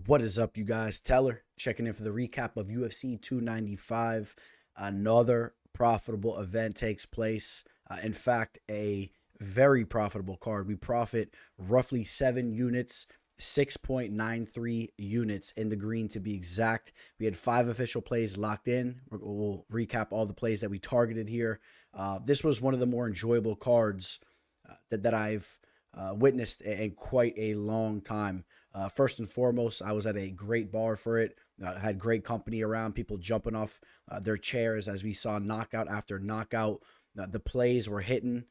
What is up, you guys? Teller checking in for the recap of UFC 295. Another profitable event takes place. In fact, a very profitable card. We profit roughly 7 units, 6.93 units in the green to be exact. We had 5 official plays locked in. We'll recap all the plays that we targeted here. This was one of the more enjoyable cards that I've witnessed in quite a long time. First and foremost, I was at a great bar for it. Had great company around, people jumping off their chairs as we saw knockout after knockout. The plays were hitting.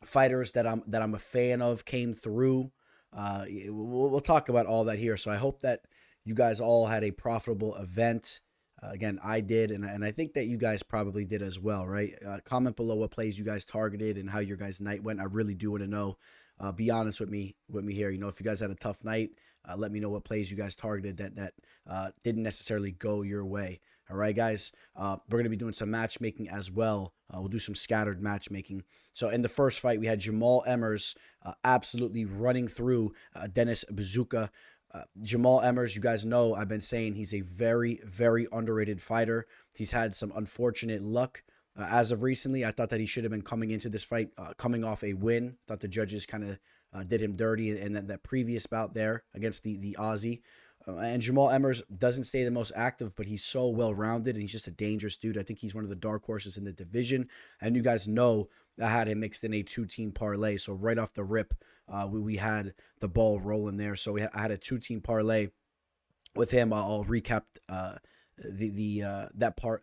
Fighters that I'm a fan of came through. We'll talk about all that here. So I hope that you guys all had a profitable event. Again, I did, and I think that you guys probably did as well, right? Comment below what plays you guys targeted and how your guys' night went. I really do want to know. Be honest with me here. You know, if you guys had a tough night, let me know what plays you guys targeted that didn't necessarily go your way. All right, guys. We're going to be doing some matchmaking as well. We'll do some scattered matchmaking. So in the first fight, we had Jamal Emmers absolutely running through Dennis Bazooka. Jamal Emmers, you guys know I've been saying he's a very, very underrated fighter. He's had some unfortunate luck as of recently. I thought that he should have been coming into this fight, coming off a win. Thought the judges kind of did him dirty, and then that previous bout there against the Aussie. And Jamal Emmers doesn't stay the most active, but he's so well-rounded, and he's just a dangerous dude. I think he's one of the dark horses in the division. And you guys know I had him mixed in a 2-team parlay. So right off the rip, we had the ball rolling there. So I had a 2-team parlay with him. I'll recap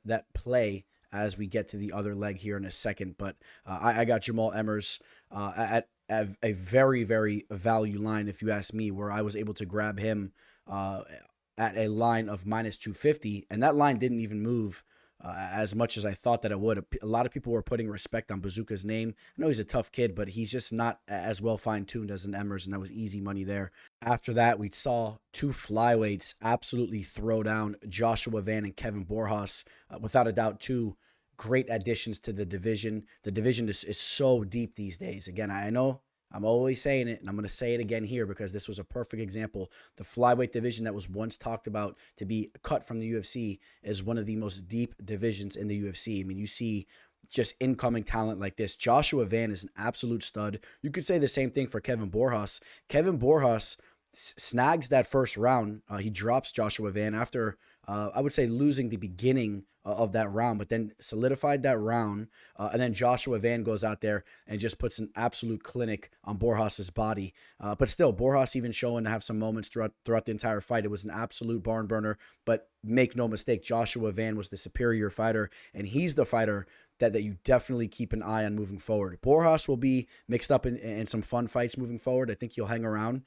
that play as we get to the other leg here in a second. But I got Jamal Emmers at a very, very value line, if you ask me, where I was able to grab him at a line of minus 250, and that line didn't even move as much as I thought that it would. A lot of people were putting respect on Bazooka's name. I know he's a tough kid, but he's just not as well fine-tuned as an Emmers, and that was easy money there. After that, we saw 2 flyweights absolutely throw down Joshua Van and Kevin Borjas. Without a doubt, 2 great additions to the division. The division is so deep these days. Again, I know I'm always saying it, and I'm going to say it again here because this was a perfect example. The flyweight division that was once talked about to be cut from the UFC is one of the most deep divisions in the UFC. I mean, you see just incoming talent like this. Joshua Van is an absolute stud. You could say the same thing for Kevin Borjas. Kevin Borjas snags that first round. He drops Joshua Van after, I would say, losing the beginning of that round, but then solidified that round. And then Joshua Van goes out there and just puts an absolute clinic on Borjas's body. But still, Borjas even showing to have some moments throughout the entire fight. It was an absolute barn burner, but make no mistake, Joshua Van was the superior fighter, and he's the fighter that you definitely keep an eye on moving forward. Borjas will be mixed up in some fun fights moving forward. I think he'll hang around.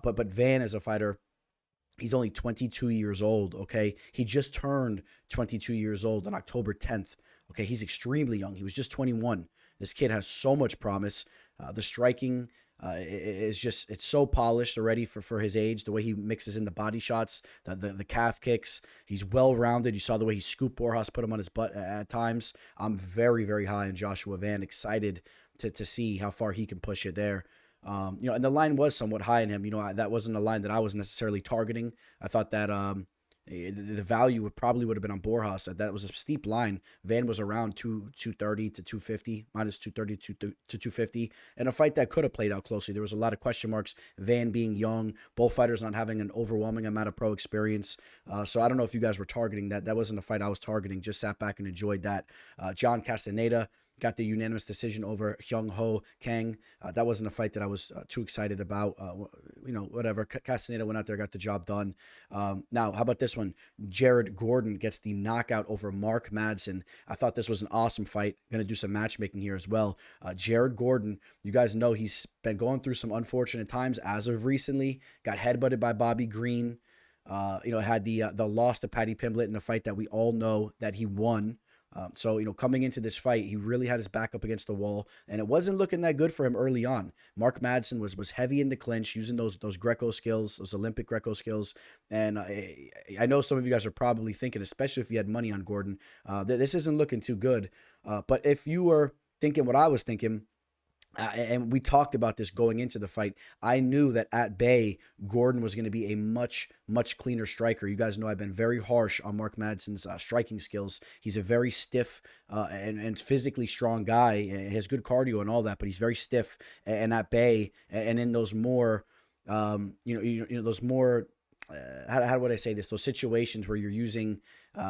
But Van as a fighter, he's only 22 years old, okay? He just turned 22 years old on October 10th. Okay, he's extremely young. He was just 21. This kid has so much promise. The striking is just, it's so polished already for his age. The way he mixes in the body shots, the calf kicks. He's well-rounded. You saw the way he scooped Borjas, put him on his butt at times. I'm very, very high on Joshua Van. Excited to see how far he can push it there. And the line was somewhat high in him. That wasn't a line that I was necessarily targeting. I thought that the value would have been on Borjas. That was a steep line. Van was around 230 to 250, minus 230 to 250, and a fight that could have played out closely. There was a lot of question marks. Van being young, both fighters not having an overwhelming amount of pro experience. So I don't know if you guys were targeting that. That wasn't a fight I was targeting. Just sat back and enjoyed that. John Castaneda got the unanimous decision over Hyung Ho Kang. That wasn't a fight that I was too excited about. Whatever. Castaneda went out there, got the job done. Now, how about this one? Jared Gordon gets the knockout over Mark Madsen. I thought this was an awesome fight. Going to do some matchmaking here as well. Jared Gordon, you guys know he's been going through some unfortunate times as of recently. Got headbutted by Bobby Green. Had the loss to Paddy Pimblett in a fight that we all know that he won. So coming into this fight, he really had his back up against the wall, and it wasn't looking that good for him early on. Mark Madsen was heavy in the clinch, using those Greco skills, those Olympic Greco skills. And I know some of you guys are probably thinking, especially if you had money on Gordon, this isn't looking too good. But if you were thinking what I was thinking, And we talked about this going into the fight. I knew that at bay, Gordon was going to be a much cleaner striker. You guys know I've been very harsh on Mark Madsen's striking skills. He's a very stiff and physically strong guy. He has good cardio and all that, but he's very stiff. And at bay, and in those more, those more, how would I say this? Those situations where you're using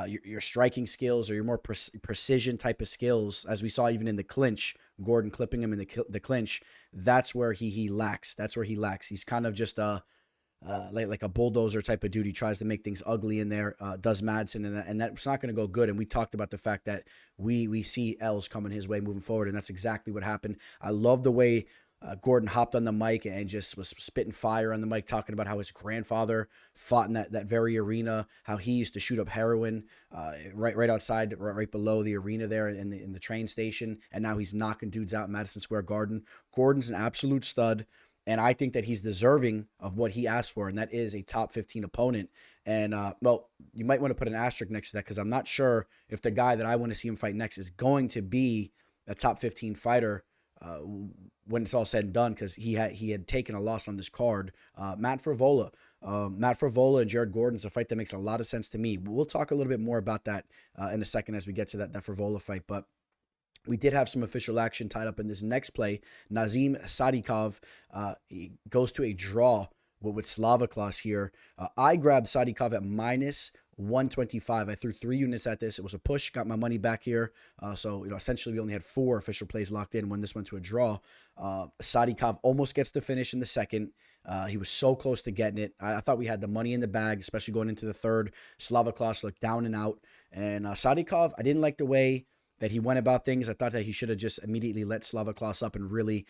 your striking skills or your more precision type of skills, as we saw even in the clinch, Gordon clipping him in the clinch. That's where he lacks. That's where he lacks. He's kind of just like a bulldozer type of dude. He tries to make things ugly in there. Does Madsen, and that's not going to go good. And we talked about the fact that we see L's coming his way moving forward, and that's exactly what happened. I love the way Gordon hopped on the mic and just was spitting fire on the mic, talking about how his grandfather fought in that very arena, how he used to shoot up heroin right outside, right below the arena there in the train station, and now he's knocking dudes out in Madison Square Garden. Gordon's an absolute stud, and I think that he's deserving of what he asked for, and that is a top 15 opponent. And, well, you might want to put an asterisk next to that because I'm not sure if the guy that I want to see him fight next is going to be a top 15 fighter when it's all said and done, because he had taken a loss on this card. Matt Frevola and Jared Gordon's a fight that makes a lot of sense to me. We'll talk a little bit more about that in a second as we get to that Frevola fight, but we did have some official action tied up in this next play. Nazim Sadikov he goes to a draw with Slava here. I grabbed Sadikov at minus 125. I threw 3 units at this. It was a push, got my money back here. So, essentially we only had 4 official plays locked in when this went to a draw. Sadikov almost gets the finish in the second. He was so close to getting it. I thought we had the money in the bag, especially going into the third. Slava looked down and out. And Sadikov, I didn't like the way that he went about things. I thought that he should have just immediately let Slava up and really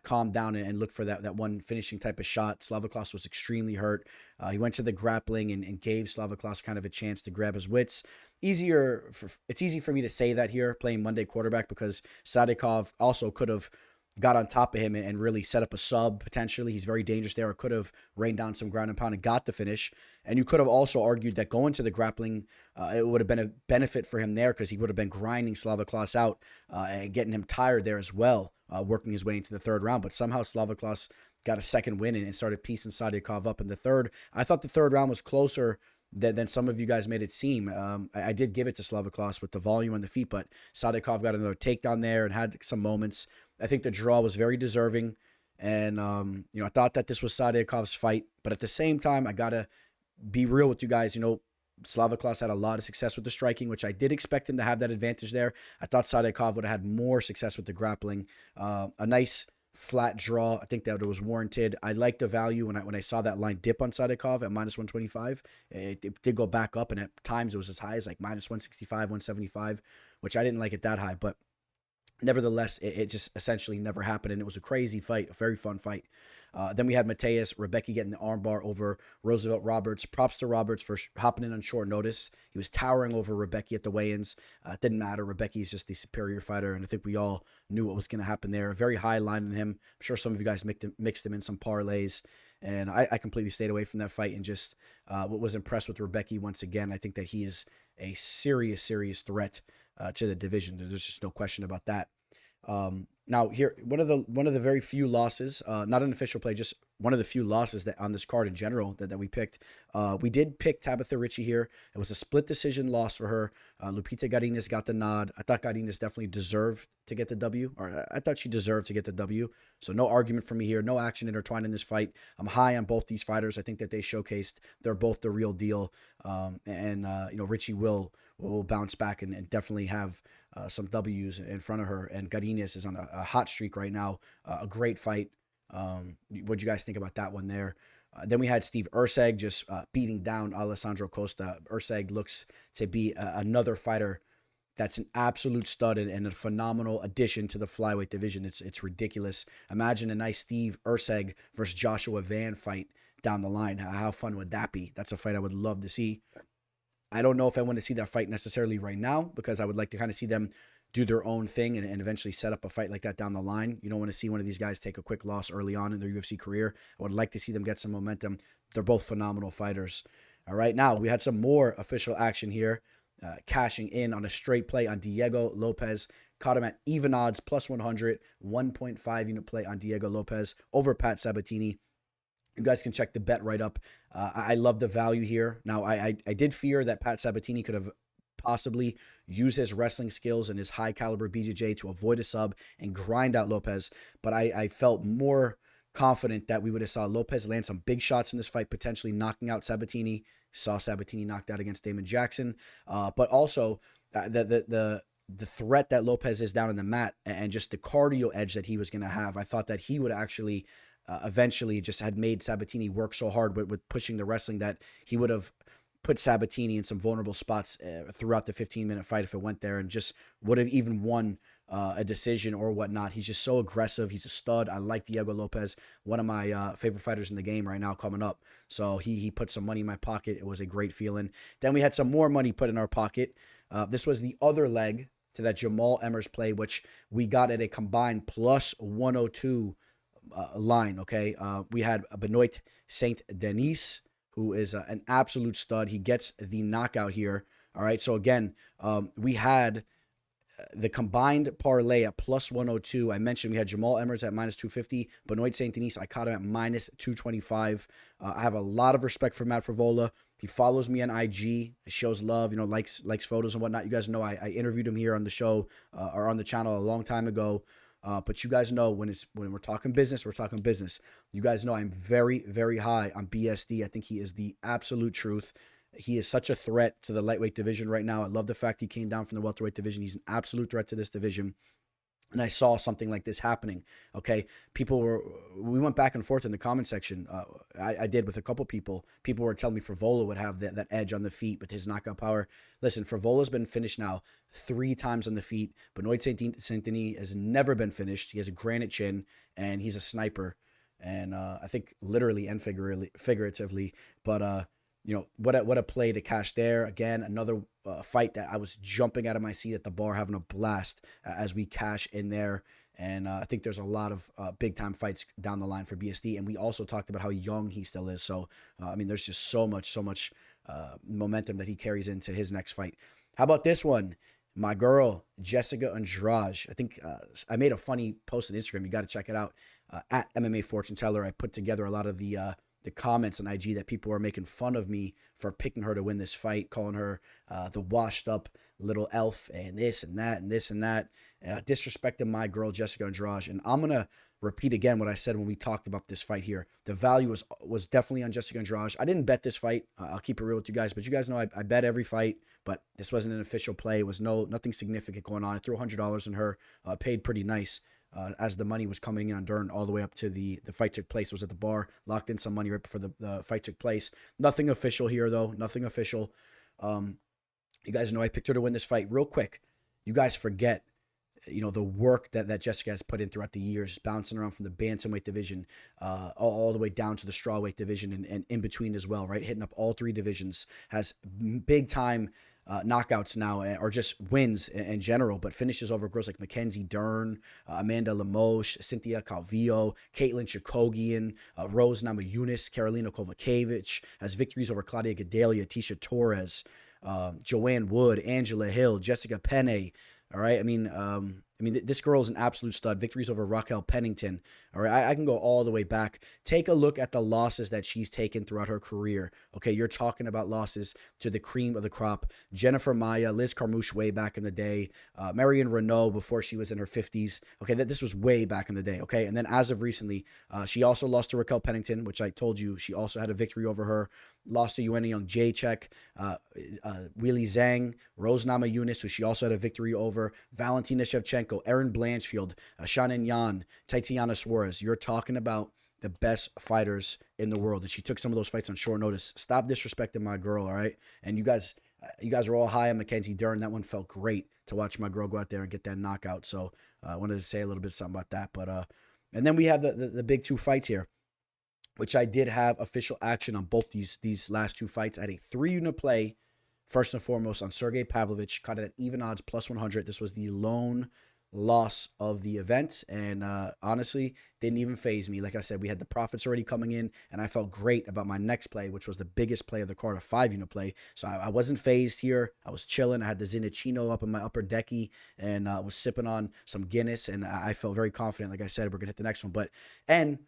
calm down and look for that one finishing type of shot. Slava was extremely hurt. He went to the grappling and gave Slava kind of a chance to grab his wits. It's easy for me to say that here, playing Monday quarterback, because Sadikov also could have got on top of him and really set up a sub potentially. He's very dangerous there. Or could have rained down some ground and pound and got the finish. And you could have also argued that going to the grappling, it would have been a benefit for him there because he would have been grinding Slava out and getting him tired there as well, working his way into the third round. But somehow Slava got a second win and started piecing Sadikov up in the third. I thought the third round was closer than some of you guys made it seem. I did give it to Slava with the volume on the feet, but Sadikov got another takedown there and had some moments. I think the draw was very deserving, and I thought that this was Sadikov's fight, but at the same time, I gotta be real with you guys. Slava had a lot of success with the striking, which I did expect him to have that advantage there. I thought Sadikov would have had more success with the grappling. A nice flat draw. I think that it was warranted. I liked the value when I saw that line dip on Sadikov at minus 125. It did go back up, and at times it was as high as like minus 165, 175, which I didn't like it that high, but nevertheless, it just essentially never happened, and it was a crazy fight, a very fun fight. Then we had Mateus Rebecca getting the armbar over Roosevelt Roberts. Props to Roberts for hopping in on short notice. He was towering over Rebecca at the weigh-ins. It didn't matter. Rebecca is just the superior fighter, and I think we all knew what was going to happen there. A very high line on him. I'm sure some of you guys mixed him in some parlays, and I completely stayed away from that fight and just was impressed with Rebecca once again. I think that he is a serious threat to the division. There's just no question about that. Now here, one of the very few losses, not an official play, just one of the few losses that on this card in general that we picked. We did pick Tabitha Richie here. It was a split decision loss for her. Lupita Godinez got the nod. I thought Godinez definitely deserved to get the W, or I thought she deserved to get the W. So no argument for me here. No action intertwined in this fight. I'm high on both these fighters. I think that they showcased they're both the real deal. Richie will bounce back and definitely have some W's in front of her. And Godinez is on a hot streak right now. A great fight. What'd you guys think about that one there? Then we had Steve Erceg just beating down Alessandro Costa. Erceg looks to be another fighter that's an absolute stud and a phenomenal addition to the flyweight division. It's ridiculous. Imagine a nice Steve Erceg versus Joshua Van fight down the line. How fun would that be? That's a fight I would love to see. I don't know if I want to see that fight necessarily right now, because I would like to kind of see them do their own thing and eventually set up a fight like that down the line. You don't want to see one of these guys take a quick loss early on in their UFC career. I would like to see them get some momentum. They're both phenomenal fighters. All right, now we had some more official action here, cashing in on a straight play on Diego Lopez Caught him at even odds, plus 100, 1.5 unit play on Diego Lopez over Patsabatini. You guys can check the bet right up. I love the value here. Now, I did fear that Patsabatini could have possibly used his wrestling skills and his high caliber BJJ to avoid a sub and grind out Lopez, but I felt more confident that we would have saw Lopez land some big shots in this fight, potentially knocking out Sabatini. Saw Sabatini knocked out against Damon Jackson, but also the threat that Lopez is down in the mat and just the cardio edge that he was going to have. I thought that he would actually eventually just had made Sabatini work so hard with pushing the wrestling that he would have put Sabatini in some vulnerable spots throughout the 15-minute fight if it went there, and just would have even won a decision or whatnot. He's just so aggressive. He's a stud. I like Diego Lopez, one of my favorite fighters in the game right now coming up. So he put some money in my pocket. It was a great feeling. Then we had some more money put in our pocket. This was the other leg to that Jamal Emmers play, which we got at a combined plus 102 line, okay? We had Benoit Saint Denis, who is an absolute stud. He gets the knockout here, all right? So again, we had the combined parlay at plus 102. I mentioned we had Jamal Emmers at minus 250. Benoit Saint Denis, I caught him at minus 225. I have a lot of respect for Matt Frevola. He follows me on IG, shows love, likes photos and whatnot. You guys know I interviewed him here on the show or on the channel a long time ago. But you guys know when we're talking business, we're talking business. You guys know I'm very, very high on BSD. I think he is the absolute truth. He is such a threat to the lightweight division right now. I love the fact he came down from the welterweight division. He's an absolute threat to this division. And I saw something like this happening, okay? We went back and forth in the comment section. I did with a couple people. People were telling me Frevola would have that edge on the feet with his knockout power. Listen, Frevola's been finished now 3 times on the feet. Benoit Saint Denis has never been finished. He has a granite chin, and he's a sniper. And I think literally and figuratively. But, what a play to cash there. Again, another fight that I was jumping out of my seat at the bar, having a blast as we cash in there. And I think there's a lot of big-time fights down the line for BSD. And we also talked about how young he still is. So, there's just so much momentum that he carries into his next fight. How about this one? My girl, Jessica Andrade. I think I made a funny post on Instagram. You got to check it out. At MMA Fortune Teller, I put together a lot of the comments on IG that people were making fun of me for picking her to win this fight, calling her the washed up little elf and this and that and this and that, disrespecting my girl Jessica Andrade. And I'm gonna repeat again what I said when we talked about this fight here. The value was definitely on Jessica Andrade. I didn't bet this fight. I'll keep it real with you guys, but you guys know I bet every fight, but this wasn't an official play. It was nothing significant going on. I threw $100 in her, paid pretty nice. As the money was coming in on Dern all the way up to the fight took place. I was at the bar, locked in some money right before the fight took place. Nothing official here, though. Nothing official. You guys know I picked her to win this fight. Real quick, you guys forget, the work that Jessica has put in throughout the years, bouncing around from the bantamweight division all the way down to the strawweight division and in between as well, right? Hitting up all 3 divisions, has big-time knockouts now, or just wins in general, but finishes over girls like Mackenzie Dern, Amanda Lemos, Cynthia Calvillo, Caitlin Chikogian, Rose Namajunas, Karolina Kovacevic, has victories over Claudia Gadelha, Tisha Torres, Joanne Wood, Angela Hill, Jessica Penne. All right. This girl is an absolute stud. Victories over Raquel Pennington. All right. I can go all the way back. Take a look at the losses that she's taken throughout her career. Okay. You're talking about losses to the cream of the crop. Jennifer Maya, Liz Carmouche way back in the day. Marion Renault before she was in her 50s. Okay. This was way back in the day. Okay. And then as of recently, she also lost to Raquel Pennington, which I told you she also had a victory over her. Lost to Yuena Young Jacek, Willie Zhang, Rose Namajunas, who she also had a victory over. Valentina Shevchenko, Erin Blanchfield, Shannon Yan, Tatiana Suarez. You're talking about the best fighters in the world. And she took some of those fights on short notice. Stop disrespecting my girl, all right? And you guys are all high on Mackenzie Dern. That one felt great to watch my girl go out there and get that knockout. So I wanted to say a little bit something about that. But and then we have the big 2 fights here, which I did have official action on both these last 2 fights. I had a 3-unit play, first and foremost, on Sergey Pavlovich. Caught it at even odds, plus 100. This was the lone loss of the event, and honestly, didn't even phase me. Like I said, we had the profits already coming in, and I felt great about my next play, which was the biggest play of the card, a 5-unit play. So I wasn't phased here. I was chilling. I had the Zinachino up in my upper decky, and was sipping on some Guinness, and I felt very confident. Like I said, we're gonna hit the next one, and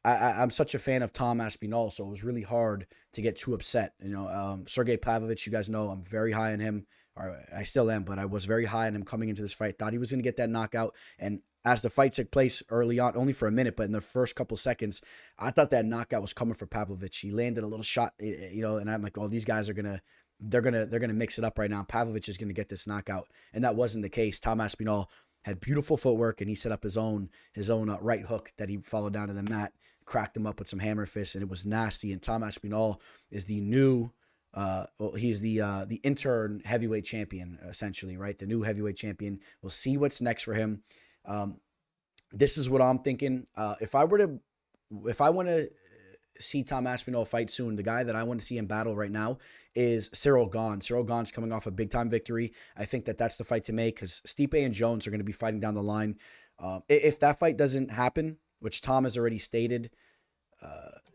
I'm such a fan of Tom Aspinall, so it was really hard to get too upset. Sergey Pavlovich, you guys know I'm very high on him, or I still am, but I was very high on him coming into this fight. Thought he was going to get that knockout, and as the fight took place early on, only for a minute, but in the first couple seconds, I thought that knockout was coming for Pavlovich. He landed a little shot, and I'm like, oh, these guys are they're gonna mix it up right now. Pavlovich is gonna get this knockout, and that wasn't the case. Tom Aspinall had beautiful footwork, and he set up his own right hook that he followed down to the mat, cracked him up with some hammer fists, and it was nasty. And Tom Aspinall is the new, he's the intern heavyweight champion, essentially, right? The new heavyweight champion. We'll see what's next for him. This is what I'm thinking. If I want to see Tom Aspinall fight soon, the guy that I want to see in battle right now is Ciryl Gane. Ciryl Gane's coming off a big-time victory. I think that's the fight to make because Stipe and Jones are going to be fighting down the line. If that fight doesn't happen, which Tom has already stated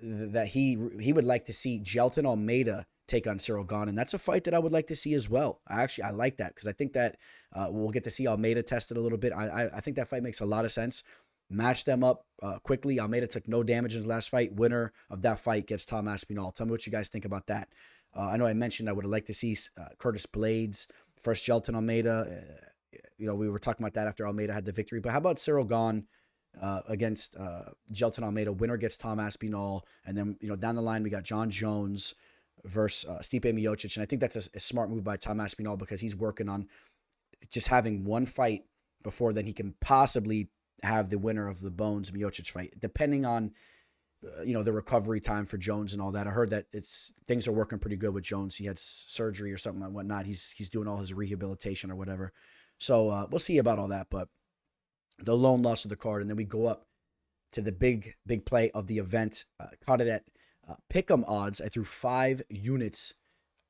that he would like to see Gelton Almeida take on Ciryl Gane, and that's a fight that I would like to see as well. I like that because I think that we'll get to see Almeida tested a little bit. I think that fight makes a lot of sense. Match them up quickly. Almeida took no damage in the last fight. Winner of that fight gets Tom Aspinall. Tell me what you guys think about that. I know I mentioned I would have liked to see Curtis Blades first Gelton Almeida. We were talking about that after Almeida had the victory. But how about Ciryl Gane against Gelton Almeida? Winner gets Tom Aspinall. And then, down the line, we got John Jones versus Stipe Miocic. And I think that's a smart move by Tom Aspinall because he's working on just having one fight before then he can possibly have the winner of the Bones Miocic fight, depending on the recovery time for Jones and all that. I heard that things are working pretty good with Jones. He had surgery or something and whatnot. He's doing all his rehabilitation or whatever. So we'll see about all that. But the lone loss of the card, and then we go up to the big play of the event. Caught it at pick'em odds. I threw 5 units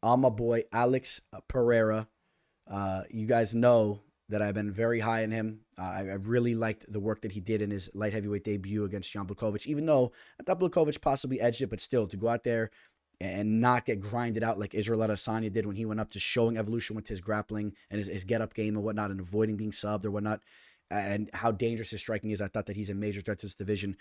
on my boy Alex Pereira. You guys know that I've been very high on him. I really liked the work that he did in his light heavyweight debut against Jan Blachowicz, even though I thought Blachowicz possibly edged it, but still, to go out there and not get grinded out like Israel Adesanya did when he went up, to showing evolution with his grappling and his get-up game and whatnot, and avoiding being subbed or whatnot, and how dangerous his striking is. I thought that he's a major threat to this division.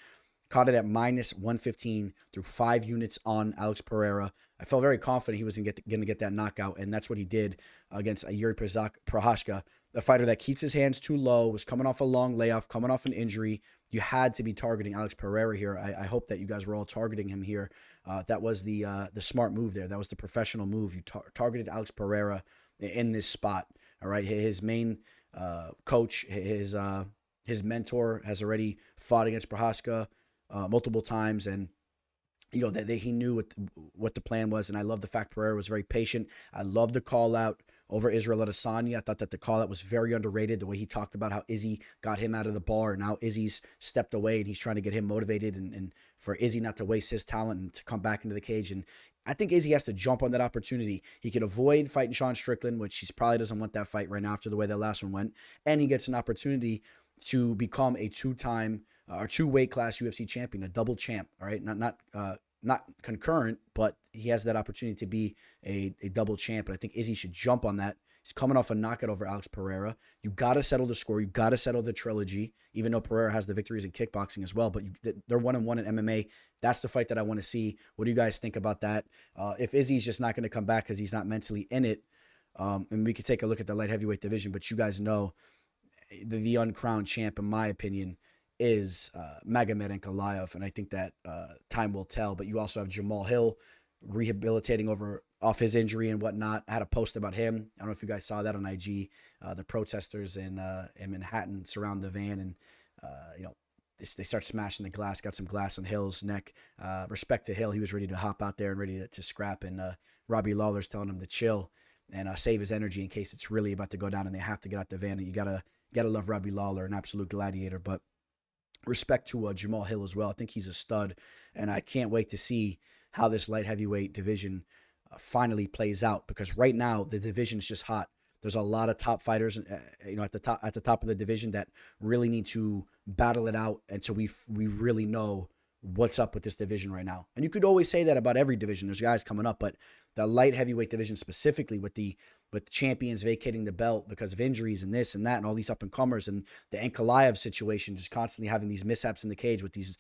Caught it at -115 through 5 units on Alex Pereira. I felt very confident he was going to get that knockout, and that's what he did against Yuri Prochazka, a fighter that keeps his hands too low, was coming off a long layoff, coming off an injury. You had to be targeting Alex Pereira here. I hope that you guys were all targeting him here. That was the smart move there. That was the professional move. You targeted Alex Pereira in this spot. All right, his main coach, his mentor, has already fought against Prochazka multiple times, and that he knew what the plan was. And I love the fact Pereira was very patient. I love the call out over Israel Adesanya. I thought that the call out was very underrated. The way he talked about how Izzy got him out of the bar, and now Izzy's stepped away and he's trying to get him motivated, and for Izzy not to waste his talent and to come back into the cage. And I think Izzy has to jump on that opportunity. He could avoid fighting Sean Strickland, which he probably doesn't want that fight right now after the way that last one went, and he gets an opportunity to become a two-weight class UFC champion, a double champ. All right, not concurrent, but he has that opportunity to be a double champ. And I think Izzy should jump on that. He's coming off a knockout over Alex Pereira. You got to settle the score. You got to settle the trilogy, even though Pereira has the victories in kickboxing as well. But they're 1-1 in MMA. That's the fight that I want to see. What do you guys think about that? If Izzy's just not going to come back because he's not mentally in it, and we could take a look at the light heavyweight division, but you guys know the uncrowned champ, in my opinion, is Magomed Ankalaev, and I think that time will tell. But you also have Jamal Hill rehabilitating off his injury and whatnot. I had a post about him. I don't know if you guys saw that on IG. The protesters in Manhattan surround the van, and they start smashing the glass. Got some glass on Hill's neck. Respect to Hill, he was ready to hop out there and ready to scrap. And Robbie Lawler's telling him to chill and save his energy in case it's really about to go down and they have to get out the van. And you gotta love Robbie Lawler, an absolute gladiator. But respect to Jamal Hill as well. I think he's a stud, and I can't wait to see how this light heavyweight division finally plays out, because right now the division is just hot. There's a lot of top fighters, at the top of the division that really need to battle it out until we really know what's up with this division right now. And you could always say that about every division. There's guys coming up, but the light heavyweight division specifically, with champions vacating the belt because of injuries and this and that and all these up and comers, and the Ankalaev situation, just constantly having these mishaps in the cage with these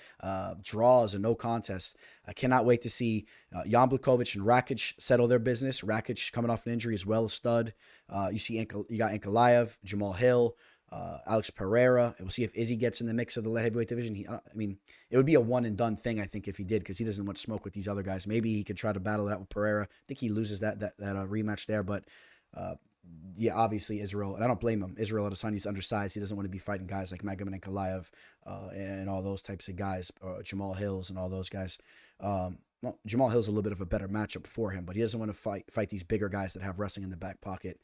draws and no contests. I cannot wait to see Jan Blachowicz and Rakic settle their business. Rakic coming off an injury as well, a stud. You got Ankalaev, Jamal Hill, Alex Pereira. We'll see if Izzy gets in the mix of the light heavyweight division. It would be a one and done thing, I think, if he did, because he doesn't want smoke with these other guys. Maybe he could try to battle it out with Pereira. I think he loses that rematch there, but yeah, obviously Israel, and I don't blame him. Israel Adesanya's undersized. He doesn't want to be fighting guys like Magomed Ankalaev and all those types of guys, Jamal Hills and all those guys. Well, Jamal Hill's a little bit of a better matchup for him, but he doesn't want to fight these bigger guys that have wrestling in the back pocket.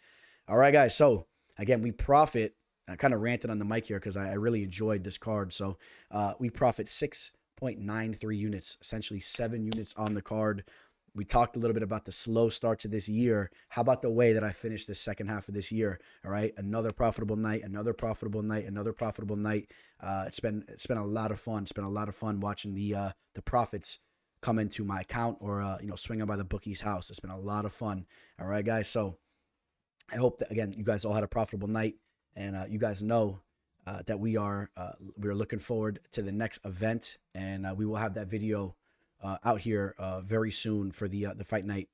All right, guys. So again, we profit. I kind of ranted on the mic here because I really enjoyed this card. So we profit 6.93 units, essentially 7 units on the card. We talked a little bit about the slow start to this year. How about the way that I finished the second half of this year? All right, another profitable night, another profitable night, another profitable night. It's been a lot of fun. It's been a lot of fun watching the profits come into my account, or swinging by the bookie's house. It's been a lot of fun. All right, guys. So I hope that, again, you guys all had a profitable night, and you guys know that we are looking forward to the next event, and we will have that video out here very soon for the fight night,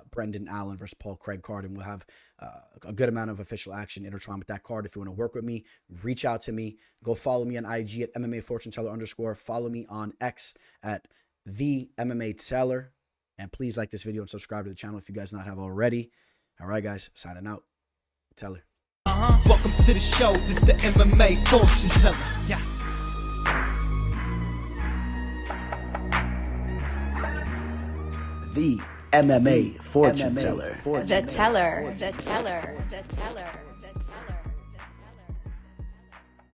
Brendan Allen versus Paul Craig card, and we'll have a good amount of official action intertwined with that card. If you want to work with me, reach out to me. Go follow me on IG at MMA Fortune Teller _. Follow me on X at the MMA Teller, and please like this video and subscribe to the channel if you guys not have already. All right, guys, signing out. Teller. Welcome to the show. This is the MMA Fortune Teller. Yeah. The MMA Fortune Teller. The teller.